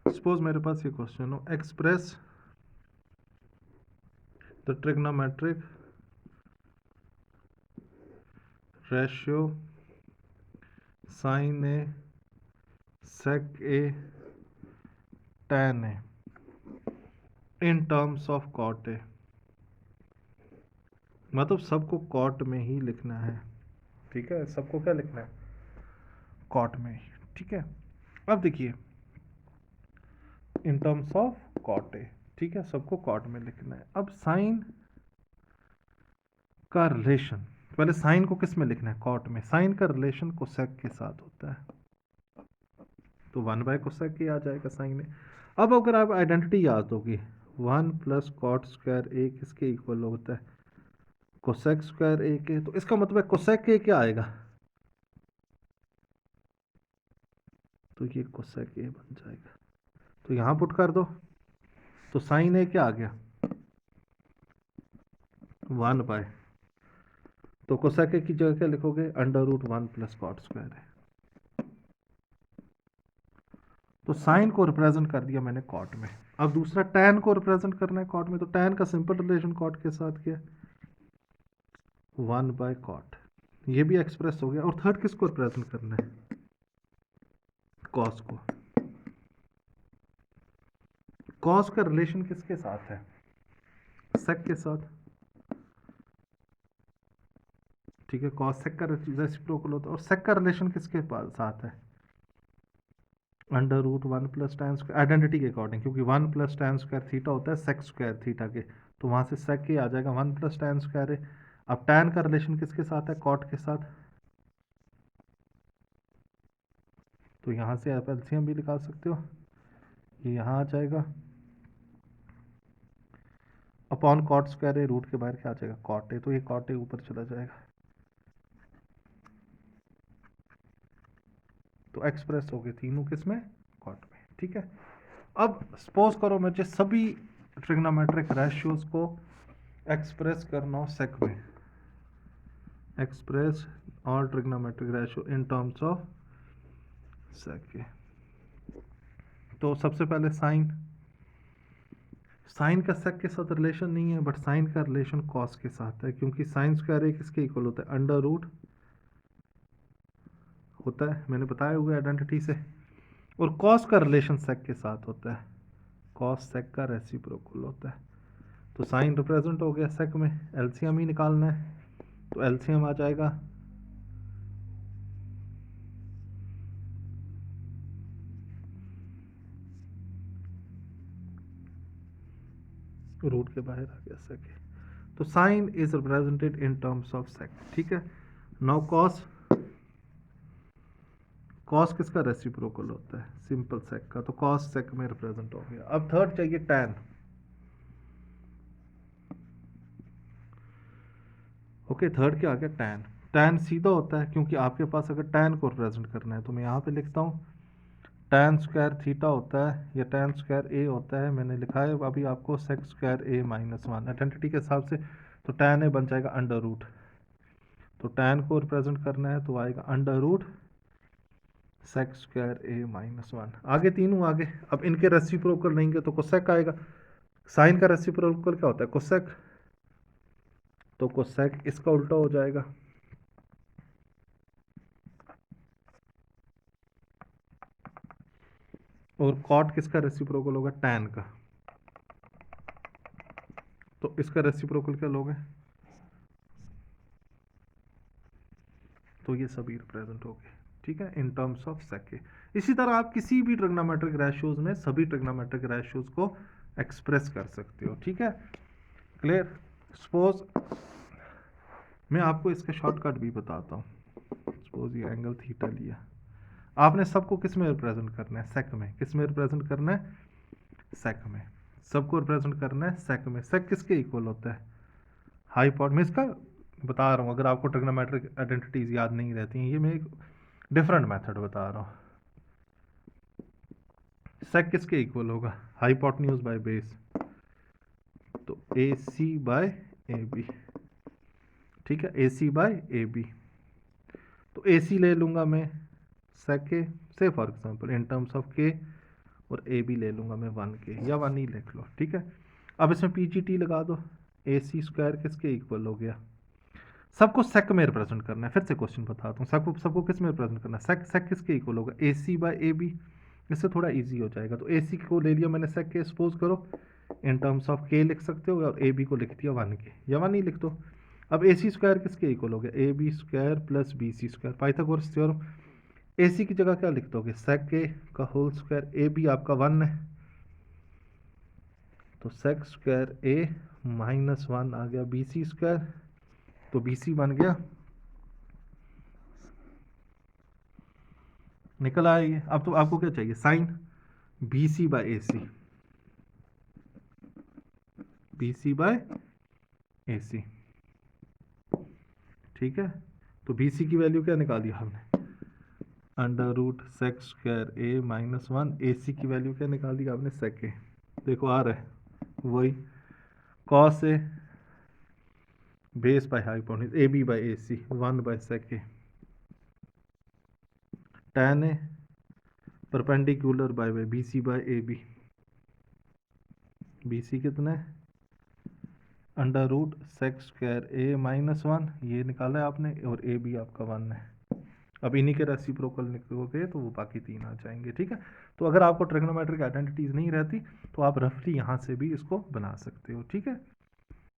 Suppose मेरे पास ये question हो, express the trigonometric ratio sine A sec A tan A in terms of cot A. मतलब सबको cot में ही लिखना है, ठीक है, सबको क्या लिखना है, कॉट में ही, ठीक है। अब देखिए in terms of cot A, ठीक है, सबको कॉट में लिखना है। अब साइन का रिलेशन, पहले साइन को किस में लिखना है, कॉट में। साइन का रिलेशन कोसेक के साथ होता है, तो 1/कोसेक ही आ जाएगा साइन में। अब अगर आप आइडेंटिटी याद होगी, 1 + कॉट स्क्वायर ए किसके इक्वल होता है, कोसेक स्क्वायर ए के। तो इसका मतलब है कोसेक ए क्या आएगा, तो ये कोसेक ए बन जाएगा। तो यहां पुट कर दो, तो साइन ए क्या आ गया, 1/। तो कोसेक ए की जगह क्या लिखोगे, √1 + कॉट स्क्वायर है। तो साइन को रिप्रेजेंट कर दिया मैंने कॉट में। अब दूसरा टैन को रिप्रेजेंट करना है कॉट में, तो टैन का सिंपल रिलेशन कॉट के साथ क्या, 1/कॉट। ये भी एक्सप्रेस हो गया। और थर्ड किसको रिप्रेजेंट करना है, कॉस को। कॉस का रिलेशन किसके साथ है, सेक के साथ, ठीक है। कॉस सेक का रेसिप्रोकल होता है। और सेक का रिलेशन किसके साथ है, √1 + tan स्क्वायर, आइडेंटिटी के अकॉर्डिंग, क्योंकि 1 + tan स्क्वायर थीटा होता है सेक स्क्वायर थीटा के, तो वहां से सेक ही आ जाएगा, 1 + tan स्क्वायर है। अब tan का रिलेशन किसके साथ है, कॉट के साथ, तो यहां से आप एलसीएम भी निकाल सकते हो, ये यहां आ जाएगा अपॉन कॉट स्क्वायर है, रूट के बाहर क्या आ जाएगा, कॉट है, तो ये कॉट है ऊपर चला जाएगा, तो एक्सप्रेस हो गए तीनों किस में, कॉट में, ठीक है। अब सपोज करो मुझे सभी ट्रिग्नोमेट्रिक रेशियोज को एक्सप्रेस करना हो सेक में, express all trigonometric ratio in terms of sec. तो सबसे पहले साइन, साइन का सेक के साथ रिलेशन नहीं है, बट साइन का रिलेशन कॉस के साथ है, क्योंकि साइन स्क्वायर ए किसके इक्वल होता है, √ होता है, मैंने बताया हुआ आइडेंटिटी से। और कॉस का रिलेशन सेक के साथ होता है, कॉस सेक का रेसिप्रोकल होता है। तो साइन रिप्रेजेंट हो गया सेक में, एलसीएम ही निकालना है, तो एलसीएम आ जाएगा रूट के बाहर आ गया सेक। तो sine is represented in terms of sec, ठीक है। नाउ कॉस, कॉस किसका रेसिप्रोकल होता है, सिंपल सेक का, तो कॉस सेक में रिप्रेजेंट हो गया। अब थर्ड चाहिए टैन, ओके, थर्ड क्या आ गया, टैन। टैन सीधा होता है, क्योंकि आपके पास अगर टैन को रिप्रेजेंट करना है तो मैं यहाँ पे लिखता हूँ टैन स्क्वायर थीटा होता है, या टैन स्क्वायर ए होता है, मैंने लिखा है अभी आपको सेक स्क्वायर ए -1 आइडेंटिटी के हिसाब से, तो टैन ए बन जाएगा √। तो टैन को रिप्रेजेंट करना है तो आएगा √ सेक स्क्वायर ए -1। आगे तीनों आगे, अब इनके रेसिप्रोकल लेंगे तो कोसेक आएगा। साइन का रेसिप्रोकल क्या होता है, कोसेक, तो कोसेक इसका उल्टा हो जाएगा, और कॉट किसका रेसिप्रोकल होगा, टैन का, तो इसका रेसिप्रोकल क्या लोगे, तो ये सभी रिप्रेजेंट हो गए, ठीक है, इन टर्म्स ऑफ सेक। इसी तरह आप किसी भी ट्रिग्नोमेट्रिक रेशियोज में सभी ट्रिग्नोमेट्रिक रेशियोज को एक्सप्रेस कर सकते हो, ठीक है, क्लियर। सपोज मैं आपको इसका शॉर्टकट भी बताता हूँ। सपोज ये एंगल थीटा लिया, आपने सबको किस में रिप्रेजेंट करना है, सेक में। किस में रिप्रेजेंट करना है, सेक में। सबको रिप्रेजेंट करना है सेक में। सेक किसके इक्वल होता है, हाईपोट में। इसका बता रहा हूँ, अगर आपको ट्रिग्नोमेट्रिक आइडेंटिटीज याद नहीं रहती हैं, ये मैं एक डिफरेंट मेथड बता रहा हूँ। सेक किसके इक्वल होगा, हाइपोटन्यूज बाय बेस, तो AC/AB, ठीक है, AC/AB। तो AC ले लूंगा मैं सेक के, से for example in terms of के और ए बी ले लूँगा मैं 1 के, या 1 ही लिख लो, ठीक है। अब इसमें पी जी टी लगा दो, ए सी स्क्वायर किसके इक्वल हो गया, सबको सेक में रिप्रेजेंट करना है। फिर से क्वेश्चन बताता हूँ, सबको सबको किस में रिप्रेजेंट करना है, सेक सेक किसके इक्वल होगा, ए सी बाई ए बी। इससे थोड़ा इजी हो जाएगा, तो ए सी को ले लिया मैंने सेक के, सपोज करो इन टर्म्स ऑफ के लिख सकते हो, और ए बी को लिख दिया 1 के, या 1 ही लिख दो। अब ए सी स्क्वायर किसके इक्वल हो गया, A B square plus B C square, Pythagoras theorem. A C की जगह क्या लिख दोगे, सेक ए का होल स्क्वायर, ए बी आपका 1 है, तो सेक स्क्वायर ए माइनस 1 आ गया बी सी स्क्वायर, तो बी सी बन गया, निकल आया ये। अब तो आपको क्या चाहिए, sine B C by A C, B C by A C, ठीक है। तो बी सी की वैल्यू क्या निकाली हमने, under root sec square A minus 1, A C की वैल्यू क्या निकाली आपने, सेक ए, देखो आ रहा है वही, cos A base by hypotenuse A B by A C 1 by sec A, tan A perpendicular by by B C by A B, B C कितना है under root sec square A minus 1, ये निकाला है आपने, और A B आपका 1 है। अब इन्हीं के रेसिप्रोकल निकलोगे तो वो बाकी 3 आ जाएंगे, ठीक है। तो अगर आपको ट्रिग्नोमेट्रिक आइडेंटिटीज नहीं रहती तो आप रफली यहाँ से भी इसको बना सकते हो, ठीक है।